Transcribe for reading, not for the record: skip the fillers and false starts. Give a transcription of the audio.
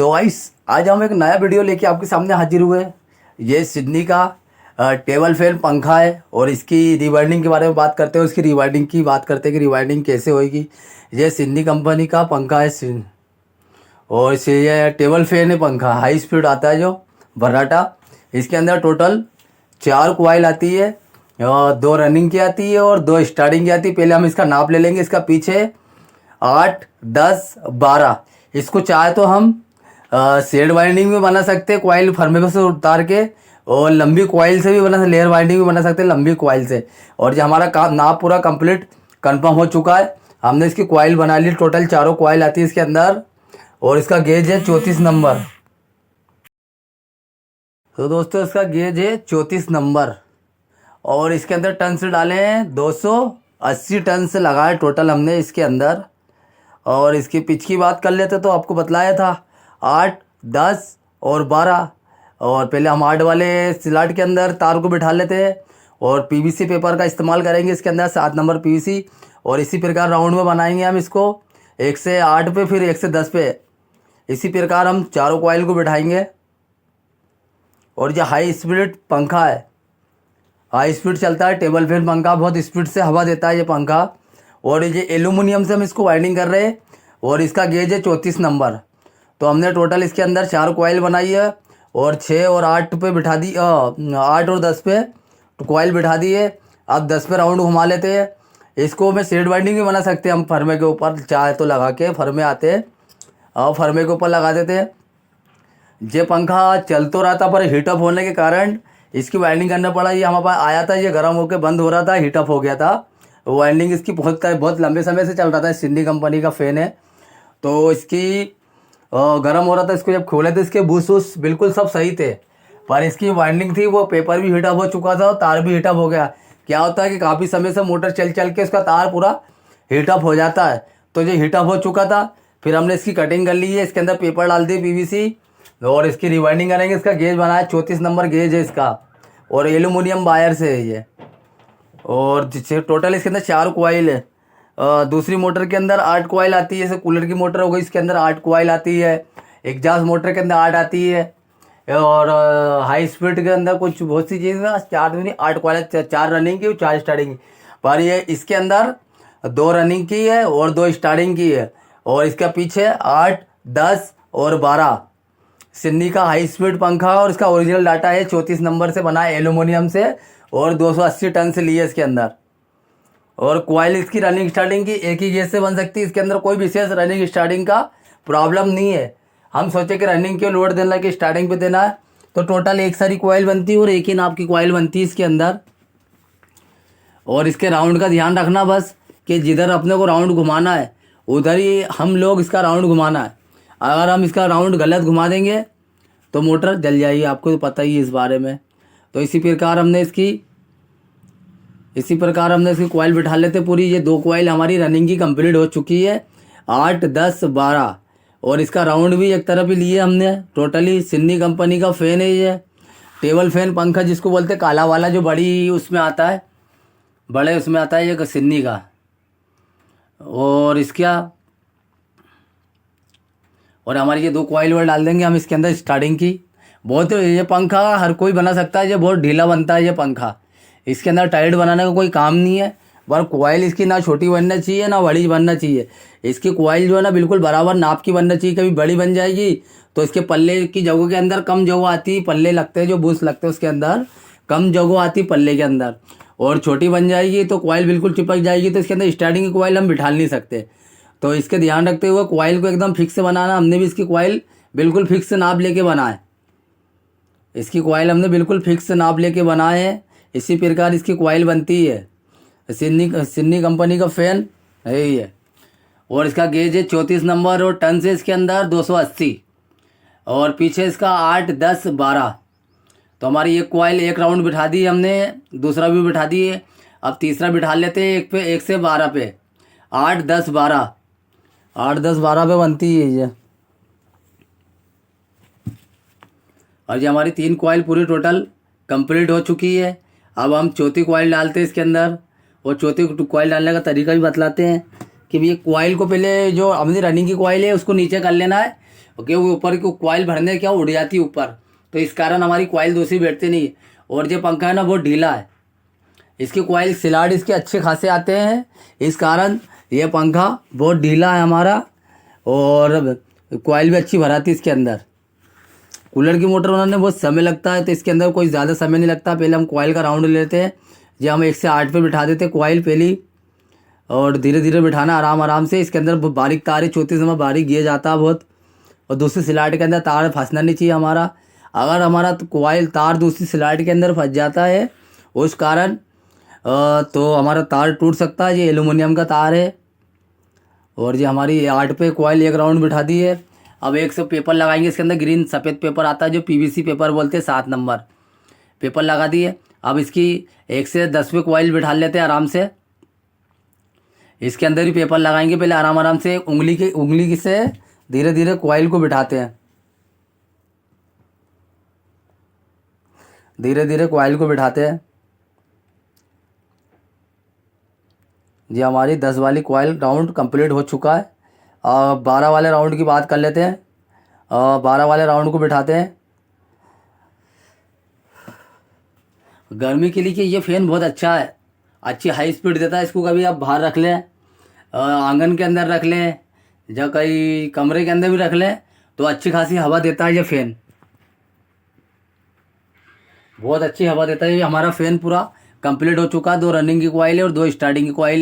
तो गाइस आज हम एक नया वीडियो लेके आपके सामने हाजिर हुए। ये सिडनी का टेबल फैन पंखा है और इसकी रिवाइंडिंग के बारे में बात करते हैं। उसकी रिवाइंडिंग की बात करते हैं कि रिवाइंडिंग कैसे होगी। ये सिडनी कंपनी का पंखा है और इसे ये टेबल फैन है पंखा, हाई स्पीड आता है जो बर्राटा। इसके अंदर टोटल 4 कॉइल आती है, 2 रनिंग की आती है और 2 स्टार्टिंग की आती है। पहले हम इसका नाप ले लेंगे। इसका पीछे 8, 10, 12। इसको चाहे तो हम शेड वाइंडिंग में बना सकते हैं, कॉइल फर्मे से उतार के, और लंबी कॉइल से भी बना, लेयर वाइंडिंग भी बना सकते हैं लंबी कॉइल से। और जो हमारा काम नाप पूरा कंप्लीट कंफर्म हो चुका है, हमने इसकी कॉइल बना ली। टोटल 4 कॉइल आती है इसके अंदर और इसका गेज है 34 नंबर। तो दोस्तों इसका गेज है 34 नंबर और इसके अंदर टन से डाले हैं 280 टन से लगाए टोटल हमने इसके अंदर। और इसकी पिच की बात कर लेते तो आपको बतलाया था 8, 10 और 12। और पहले हम 8 वाले स्लॉट के अंदर तार को बिठा लेते हैं और पीवीसी पेपर का इस्तेमाल करेंगे इसके अंदर, 7 नंबर पीवीसी। और इसी प्रकार राउंड में बनाएंगे हम इसको 1 से 8 पे, फिर 1 से 10 पे। इसी प्रकार हम चारों कॉइल को बिठाएंगे। और जो हाई स्पीड पंखा है, हाई स्पीड चलता है टेबल फैन पंखा, बहुत स्पीड से हवा देता है ये पंखा। और ये एल्यूमिनियम से हम इसको वाइंडिंग कर रहे हैं और इसका गेज है 34 नंबर। तो हमने टोटल इसके अंदर 4 कॉइल बनाई है और 6 और 8 पे बिठा दी, 8 और 10 पे कॉइल बिठा दी है। अब 10 पे राउंड घुमा लेते हैं। इसको मैं शेड वाइंडिंग भी बना सकते हैं हम, फर्मे के ऊपर चाहे तो लगा के, फर्मे आते हैं और फर्मे के ऊपर लगा देते हैं। ये पंखा चल तो रहा था पर हीटअप होने के कारण इसकी वाइंडिंग करना पड़ा। ये हमारे पास आया था, ये गर्म होकर बंद हो रहा था, हीटअप हो गया था। वाइंडिंग इसकी बहुत लंबे समय से चल रहा था। सिडनी कंपनी का फ़ैन है तो इसकी गर्म हो रहा था। इसको जब खोले तो इसके बूस वूस बिल्कुल सब सही थे, पर इसकी वाइंडिंग थी वो पेपर भी हीटअप हो चुका था और तार भी हीटअप हो गया। क्या होता है कि काफ़ी समय से मोटर चल चल के उसका तार पूरा हीटअप हो जाता है, तो ये हीटअप हो चुका था। फिर हमने इसकी कटिंग कर ली है, इसके अंदर पेपर डाल दी पीवीसी और इसकी रिवाइंडिंग करेंगे। इसका गेज बनाया 34 नंबर गेज है इसका और एल्यूमिनियम वायर से है ये। और टोटल इसके अंदर 4 कॉइल है। दूसरी मोटर के अंदर 8 कॉइल आती है, जैसे कूलर की मोटर हो गई इसके अंदर 8 कॉइल आती है। एग्जॉस्ट मोटर के अंदर 8 आती है। और हाई स्पीड के अंदर कुछ बहुत सी चीज़ में 4 नहीं 8 कॉइल, 4 रनिंग की और 4 स्टार्टिंग की। पर ये इसके अंदर 2 रनिंग की है और 2 स्टार्टिंग की है। और इसका पीछे 8, 10 और 12 सिडनी का हाई स्पीड पंखा। और इसका ओरिजिनल डाटा है 34 नंबर से बना है एल्यूमिनियम से और 280 टन से लिए इसके अंदर। और कॉइल इसकी रनिंग स्टार्टिंग की एक ही गेज से बन सकती है। इसके अंदर कोई विशेष रनिंग स्टार्टिंग का प्रॉब्लम नहीं है। हम सोचे कि रनिंग क्यों लोड देना है कि स्टार्टिंग पे देना है, तो टोटल एक सारी कॉइल बनती है और एक ही नाप की कॉइल बनती है इसके अंदर। और इसके राउंड का ध्यान रखना बस कि जिधर अपने को राउंड घुमाना है उधर ही हम लोग इसका राउंड घुमाना है। अगर हम इसका राउंड गलत घुमा देंगे तो मोटर जल जाएगी, आपको तो पता ही है इस बारे में। तो इसी प्रकार हमने इसकी कॉइल बिठा लेते पूरी। ये 2 कॉइल हमारी रनिंग की कंप्लीट हो चुकी है, 8, 10, 12। और इसका राउंड भी एक तरफ ही लिए हमने। टोटली सिडनी कंपनी का फ़ैन है ये, टेबल फैन पंखा जिसको बोलते हैं, काला वाला जो बड़ी उसमें आता है, बड़े उसमें आता है ये सिडनी का। और हमारी ये 2 कॉइल और डाल देंगे हम इसके अंदर स्टार्टिंग की। बहुत ये पंखा हर कोई बना सकता है, ये बहुत ढीला बनता है ये पंखा। इसके अंदर टाइट बनाने का कोई काम नहीं है। पर कॉइल इसकी ना छोटी बनना चाहिए ना बड़ी बनना चाहिए। इसकी कॉइल जो है ना बिल्कुल बराबर नाप की बनना चाहिए। कभी बड़ी बन जाएगी तो इसके पल्ले की जगह के अंदर कम जगह आती है, पल्ले लगते हैं जो बूस लगते हैं उसके अंदर कम जगह आती पल्ले के अंदर। और छोटी बन जाएगी तो कॉइल बिल्कुल चिपक जाएगी, तो इसके अंदर स्टार्टिंग की कॉइल हम बिठा नहीं सकते। तो इसके ध्यान रखते हुए कॉइल को एकदम फिक्स बनाना। हमने भी इसकी कॉइल बिल्कुल फिक्स नाप लेके बनाए। इसकी कॉइल हमने बिल्कुल फिक्स नाप लेके बनाए हैं। इसी प्रकार इसकी कॉइल बनती है। सिडनी कंपनी का फ़ैन है ये। और इसका गेज है 34 नंबर और टन से इसके अंदर 280। और पीछे इसका 8, 10, 12। तो हमारी एक कॉइल एक राउंड बिठा दी हमने, दूसरा भी बिठा दिए। अब तीसरा बिठा लेते हैं 1 से 12 पे, 8, 10, 12। 8, 10, 12 पे बनती है ये। और ये हमारी 3 कॉइल पूरी टोटल कंप्लीट हो चुकी है। अब हम चौथी कॉइल डालते हैं इसके अंदर। और चौथी कॉइल डालने का तरीका भी बतलाते हैं कि ये कॉइल को पहले जो अपनी रनिंग की कॉइल है उसको नीचे कर लेना है ओके, वो ऊपर की कॉइल भरने क्या उड़ जाती है ऊपर, तो इस कारण हमारी कॉइल दूसरी बैठती नहीं है। और जो पंखा है ना बहुत ढीला है, इसकी कॉइल सिलाट इसके अच्छे खासे आते हैं, इस कारण ये पंखा बहुत ढीला है हमारा, और कॉइल भी अच्छी भराती है इसके अंदर। कूलर की मोटर बनाने में बहुत समय लगता है, तो इसके अंदर कोई ज़्यादा समय नहीं लगता। पहले हम कॉइल का राउंड लेते हैं, जो हम 1 से 8 पे बिठा देते हैं कॉइल पहली, और धीरे धीरे बिठाना आराम आराम से। इसके अंदर बारीक तार है, 34 नंबर बारीक गिर जाता है बहुत, और दूसरी स्लाइड के अंदर तार फंसना नहीं चाहिए हमारा। अगर हमारा तो कॉइल तार दूसरी स्लाइड के अंदर फंस जाता है उस कारण तो हमारा तार टूट सकता है। ये एल्युमिनियम का तार है। और ये हमारी 8 पे कॉइल एक राउंड बिठा दी है। अब एक से पेपर लगाएंगे, इसके अंदर ग्रीन सफ़ेद पेपर आता है जो पीवीसी पेपर बोलते हैं, 7 नंबर पेपर लगा दिए। अब इसकी 1 से 10 पे कॉइल बिठा लेते हैं आराम से। इसके अंदर ही पेपर लगाएंगे, पहले आराम आराम से उंगली से धीरे धीरे कॉइल को बिठाते हैं, धीरे धीरे कॉइल को बिठाते हैं। जी हमारी 10 वाली कॉइल राउंड कंप्लीट हो चुका है। 12 वाले राउंड की बात कर लेते हैं। 12 वाले राउंड को बिठाते हैं। गर्मी के लिए कि ये फ़ैन बहुत अच्छा है, अच्छी हाई स्पीड देता है। इसको कभी आप बाहर रख लें, आंगन के अंदर रख लें, या कहीं कमरे के अंदर भी रख लें, तो अच्छी खासी हवा देता है ये फ़ैन, बहुत अच्छी हवा देता है। ये हमारा फ़ैन पूरा कंप्लीट हो चुका है। 2 रनिंग की कॉइल है और 2 स्टार्टिंग की कॉइल है।